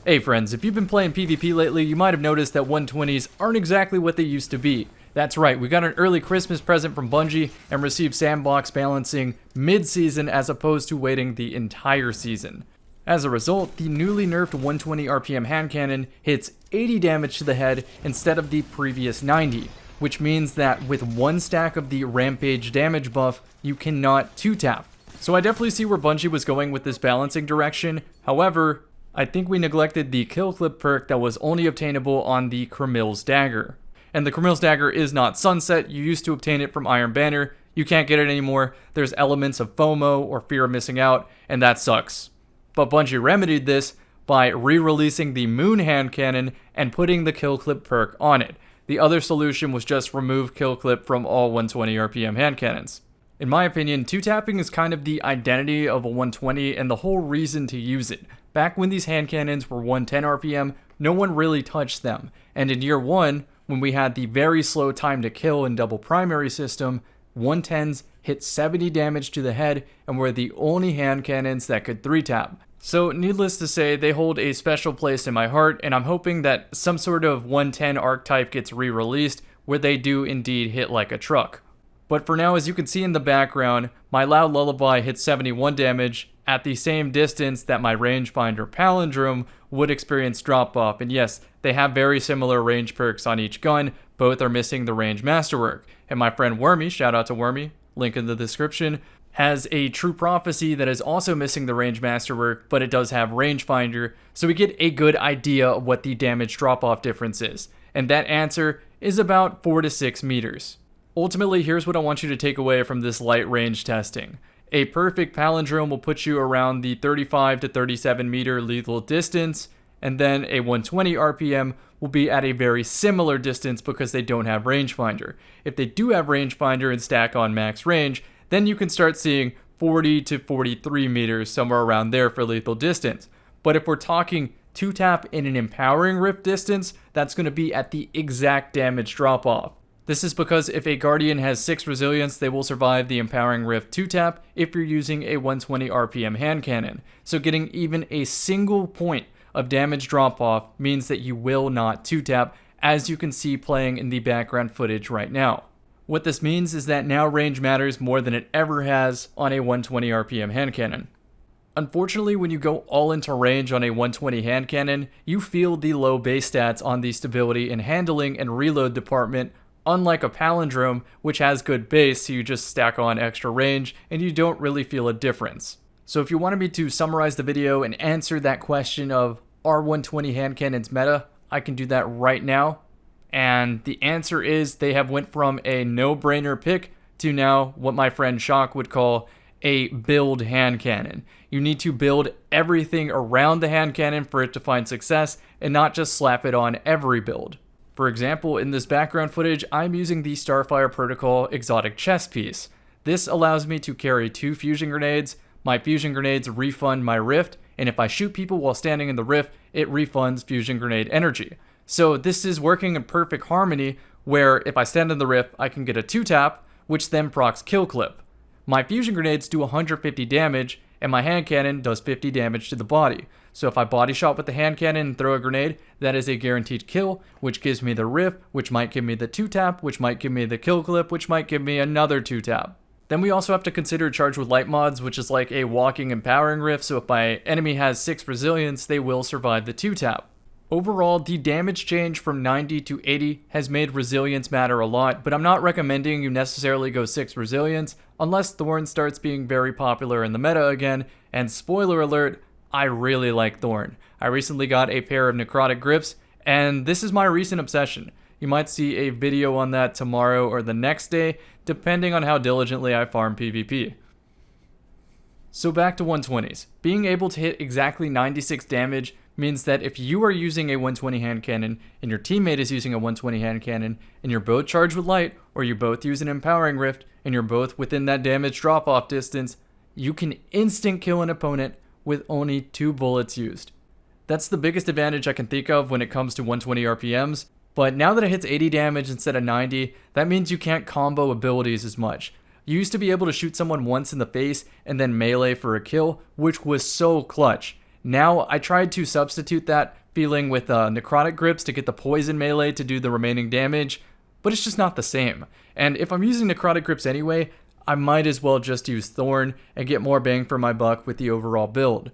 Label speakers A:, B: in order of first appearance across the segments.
A: Hey friends, if you've been playing PvP lately, you might have noticed that 120s aren't exactly what they used to be. That's right, we got an early Christmas present from Bungie and received sandbox balancing mid-season as opposed to waiting the entire season. As a result, the newly nerfed 120 RPM hand cannon hits 80 damage to the head instead of the previous 90, which means that with one stack of the rampage damage buff, you cannot 2-tap. So I definitely see where Bungie was going with this balancing direction. However, I think we neglected the kill clip perk that was only obtainable on the crimils dagger. And the crimils dagger is not sunset. You used to obtain it from Iron Banner. You can't get it anymore. There's elements of FOMO or fear of missing out, and that sucks. But Bungie remedied this by re-releasing the moon hand cannon and putting the kill clip perk on it. The other solution was just remove kill clip from all 120 RPM hand cannons. In my opinion, 2-tapping is kind of the identity of a 120 and the whole reason to use it. Back when these hand cannons were 110 RPM, no one really touched them. And in year 1, when we had the very slow time to kill in double primary system, 110s hit 70 damage to the head and were the only hand cannons that could 3-tap. So needless to say, they hold a special place in my heart, and I'm hoping that some sort of 110 archetype gets re-released where they do indeed hit like a truck. But for now, as you can see in the background, my loud lullaby hits 71 damage at the same distance that my rangefinder palindrome would experience drop off. And yes, they have very similar range perks on each gun. Both are missing the range masterwork. And my friend Wormy, shout out to Wormy, link in the description, has a true prophecy that is also missing the range masterwork, but it does have rangefinder. So we get a good idea of what the damage drop off difference is. And that answer is about 4 to 6 meters. Ultimately, here's what I want you to take away from this light range testing. A perfect palindrome will put you around the 35 to 37 meter lethal distance, and then a 120 RPM will be at a very similar distance because they don't have rangefinder. If they do have rangefinder and stack on max range, then you can start seeing 40 to 43 meters, somewhere around there for lethal distance. But if we're talking 2-tap in an empowering rift distance, that's going to be at the exact damage drop off. This is because if a Guardian has 6 resilience, they will survive the Empowering Rift 2-tap if you're using a 120 RPM hand cannon. So getting even a single point of damage drop-off means that you will not 2-tap, as you can see playing in the background footage right now. What this means is that now range matters more than it ever has on a 120 RPM hand cannon. Unfortunately, when you go all into range on a 120 hand cannon, you feel the low base stats on the stability and handling and reload department, unlike a palindrome, which has good base, so you just stack on extra range and you don't really feel a difference. So if you wanted me to summarize the video and answer that question of are 120 hand cannons meta, I can do that right now. And the answer is they have went from a no-brainer pick to now what my friend Shock would call a build hand cannon. You need to build everything around the hand cannon for it to find success and not just slap it on every build. For example, in this background footage, I'm using the Starfire Protocol exotic chest piece. This allows me to carry 2 fusion grenades. My fusion grenades refund my rift, and if I shoot people while standing in the rift, it refunds fusion grenade energy. So this is working in perfect harmony, where if I stand in the rift, I can get a 2-tap, which then procs kill clip. My fusion grenades do 150 damage, and my hand cannon does 50 damage to the body. So if I body shot with the hand cannon and throw a grenade, that is a guaranteed kill, which gives me the rift, which might give me the 2-tap, which might give me the kill clip, which might give me another 2-tap. Then we also have to consider charge with light mods, which is like a walking empowering rift, so if my enemy has 6 resilience, they will survive the 2-tap. Overall, the damage change from 90 to 80 has made resilience matter a lot, but I'm not recommending you necessarily go 6 resilience unless Thorn starts being very popular in the meta again, and spoiler alert, I really like Thorn. I recently got a pair of necrotic grips, and this is my recent obsession. You might see a video on that tomorrow or the next day, depending on how diligently I farm PvP. So back to 120s. Being able to hit exactly 96 damage means that if you are using a 120 hand cannon and your teammate is using a 120 hand cannon and you're both charged with light, or you both use an empowering rift and you're both within that damage drop off distance, you can instant kill an opponent with only 2 bullets used. That's the biggest advantage I can think of when it comes to 120 RPMs, but now that it hits 80 damage instead of 90, that means you can't combo abilities as much. You used to be able to shoot someone once in the face and then melee for a kill, which was so clutch. Now, I tried to substitute that feeling with necrotic grips to get the poison melee to do the remaining damage, but it's just not the same. And if I'm using necrotic grips anyway, I might as well just use Thorn and get more bang for my buck with the overall build.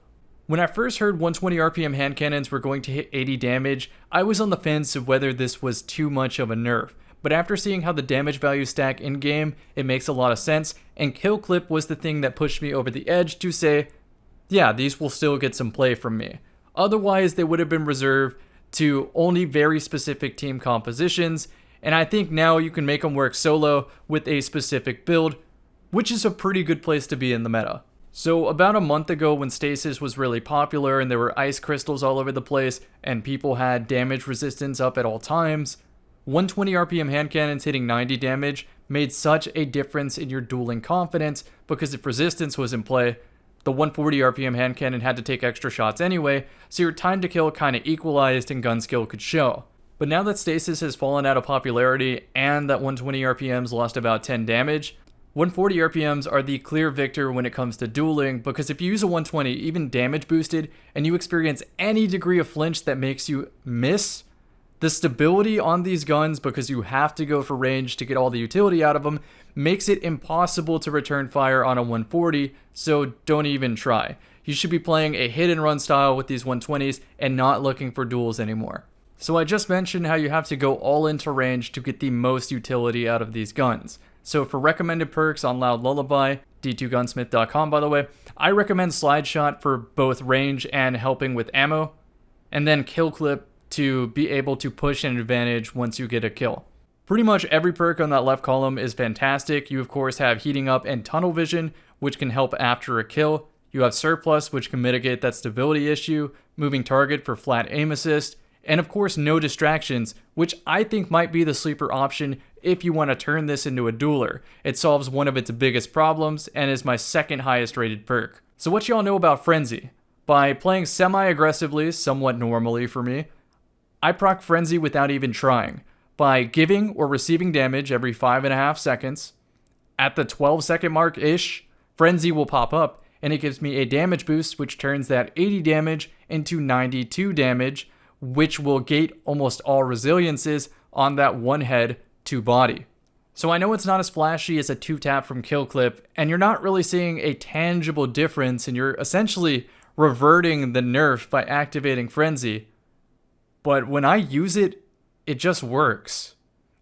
A: When I first heard 120 RPM hand cannons were going to hit 80 damage, I was on the fence of whether this was too much of a nerf. But after seeing how the damage values stack in-game, it makes a lot of sense, and kill clip was the thing that pushed me over the edge to say, yeah, these will still get some play from me. Otherwise, they would have been reserved to only very specific team compositions, and I think now you can make them work solo with a specific build, which is a pretty good place to be in the meta. So about a month ago when stasis was really popular and there were ice crystals all over the place and people had damage resistance up at all times, 120 RPM hand cannons hitting 90 damage made such a difference in your dueling confidence because if resistance was in play, the 140 RPM hand cannon had to take extra shots anyway, so your time to kill kind of equalized and gun skill could show. But now that stasis has fallen out of popularity and that 120 RPMs lost about 10 damage, 140 RPMs are the clear victor when it comes to dueling because if you use a 120, even damage boosted, and you experience any degree of flinch that makes you miss, the stability on these guns, because you have to go for range to get all the utility out of them, makes it impossible to return fire on a 140, so don't even try. You should be playing a hit and run style with these 120s and not looking for duels anymore. So I just mentioned how you have to go all into range to get the most utility out of these guns. So for recommended perks on Loud Lullaby, d2gunsmith.com by the way, I recommend Slide Shot for both range and helping with ammo, and then Kill Clip to be able to push an advantage once you get a kill. Pretty much every perk on that left column is fantastic. You of course have Heating Up and Tunnel Vision, which can help after a kill. You have Surplus, which can mitigate that stability issue, Moving Target for flat aim assist, and of course No Distractions, which I think might be the sleeper option if you want to turn this into a dueler. It solves one of its biggest problems and is my second highest rated perk. So what y'all know about Frenzy? By playing semi-aggressively, somewhat normally for me, I proc Frenzy without even trying. By giving or receiving damage every 5.5 seconds, at the 12-second mark-ish, Frenzy will pop up, and it gives me a damage boost which turns that 80 damage into 92 damage, which will gate almost all resiliences on that one head to body. So I know it's not as flashy as a 2-tap from Kill Clip, and you're not really seeing a tangible difference, and you're essentially reverting the nerf by activating Frenzy. But when I use it, it just works.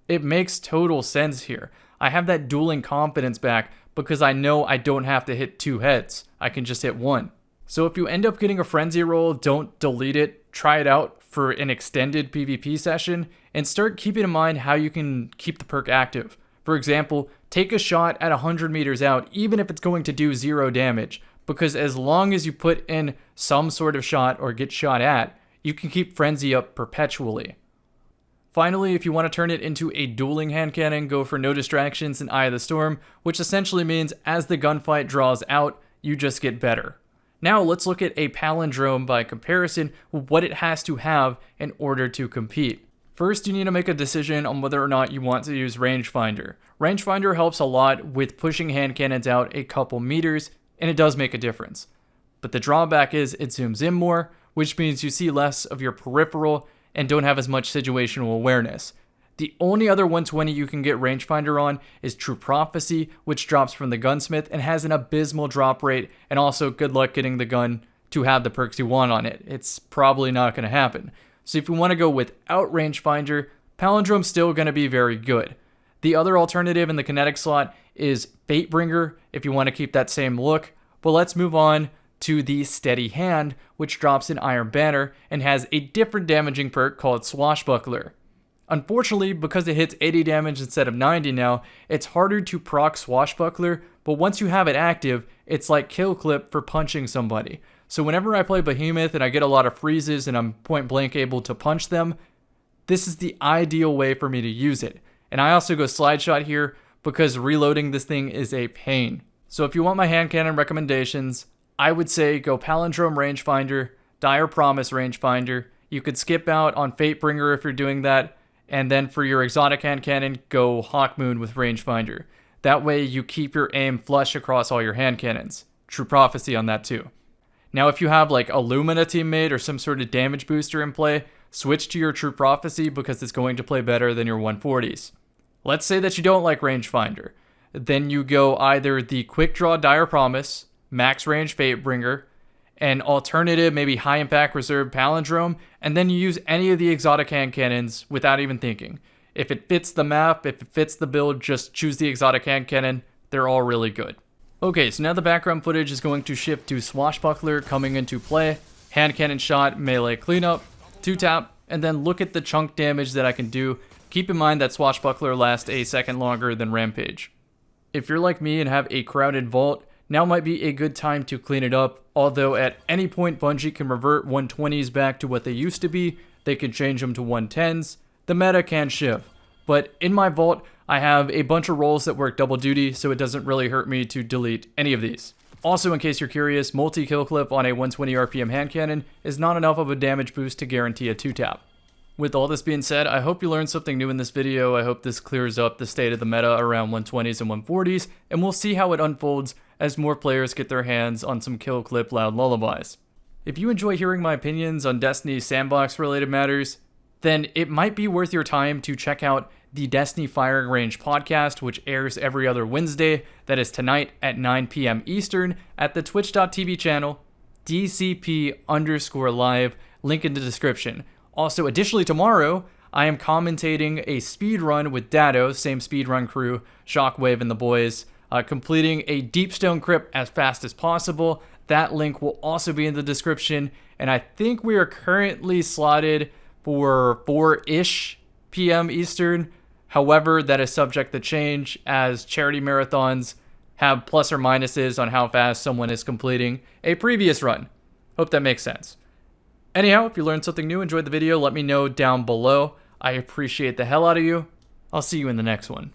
A: It makes total sense here. I have that dueling confidence back because I know I don't have to hit 2 heads. I can just hit 1. So if you end up getting a Frenzy roll, don't delete it. Try it out for an extended PvP session and start keeping in mind how you can keep the perk active. For example, take a shot at 100 meters out, even if it's going to do 0 damage, because as long as you put in some sort of shot or get shot at, you can keep Frenzy up perpetually. Finally, if you want to turn it into a dueling hand cannon, go for No Distractions and Eye of the Storm, which essentially means as the gunfight draws out, you just get better. Now let's look at a palindrome by comparison with what it has to have in order to compete. First, you need to make a decision on whether or not you want to use Rangefinder. Rangefinder helps a lot with pushing hand cannons out a couple meters, and it does make a difference. But the drawback is it zooms in more, which means you see less of your peripheral and don't have as much situational awareness. The only other 120 you can get Rangefinder on is True Prophecy, which drops from the Gunsmith and has an abysmal drop rate, and also good luck getting the gun to have the perks you want on it. It's probably not going to happen. So if you want to go without Rangefinder, Palindrome's still going to be very good. The other alternative in the kinetic slot is Fatebringer if you want to keep that same look, but let's move on to the Steady Hand, which drops in Iron Banner and has a different damaging perk called Swashbuckler. Unfortunately, because it hits 80 damage instead of 90 now, it's harder to proc Swashbuckler, but once you have it active, it's like Kill Clip for punching somebody. So whenever I play Behemoth and I get a lot of freezes and I'm point blank able to punch them, this is the ideal way for me to use it. And I also go Slide Shot here because reloading this thing is a pain. So if you want my hand cannon recommendations, I would say go Palindrome Rangefinder, Dire Promise Rangefinder. You could skip out on Fatebringer if you're doing that. And then for your exotic hand cannon, go Hawkmoon with Rangefinder. That way you keep your aim flush across all your hand cannons. True Prophecy on that too. Now, if you have like a Lumina teammate or some sort of damage booster in play, switch to your True Prophecy because it's going to play better than your 140s. Let's say that you don't like Rangefinder. Then you go either the Quick Draw Dire Promise, Max Range Fatebringer, an alternative, maybe high impact reserve palindrome, and then you use any of the exotic hand cannons without even thinking. If it fits the map, if it fits the build, just choose the exotic hand cannon. They're all really good. Okay, so now the background footage is going to shift to Swashbuckler coming into play, hand cannon shot, melee cleanup, 2-tap, and then look at the chunk damage that I can do. Keep in mind that Swashbuckler lasts a second longer than Rampage. If you're like me and have a crowded vault, now might be a good time to clean it up, although at any point Bungie can revert 120s back to what they used to be, they can change them to 110s, the meta can shift. But in my vault, I have a bunch of roles that work double duty, so it doesn't really hurt me to delete any of these. Also, in case you're curious, multi-kill clip on a 120 RPM hand cannon is not enough of a damage boost to guarantee a 2-tap. With all this being said, I hope you learned something new in this video. I hope this clears up the state of the meta around 120s and 140s, and we'll see how it unfolds as more players get their hands on some kill clip loud lullabies. If you enjoy hearing my opinions on Destiny sandbox related matters, then it might be worth your time to check out the Destiny Firing Range podcast, which airs every other Wednesday. That is tonight at 9 p.m. Eastern at the twitch.tv channel, DCP_live, link in the description. Also, additionally, tomorrow, I am commentating a speed run with Dado, same speed run crew, Shockwave and the boys, completing a Deepstone Crypt as fast as possible. That link will also be in the description, and I think we are currently slotted for 4-ish p.m. Eastern. However, that is subject to change as charity marathons have plus or minuses on how fast someone is completing a previous run. Hope that makes sense. Anyhow, if you learned something new, enjoyed the video, let me know down below. I appreciate the hell out of you. I'll see you in the next one.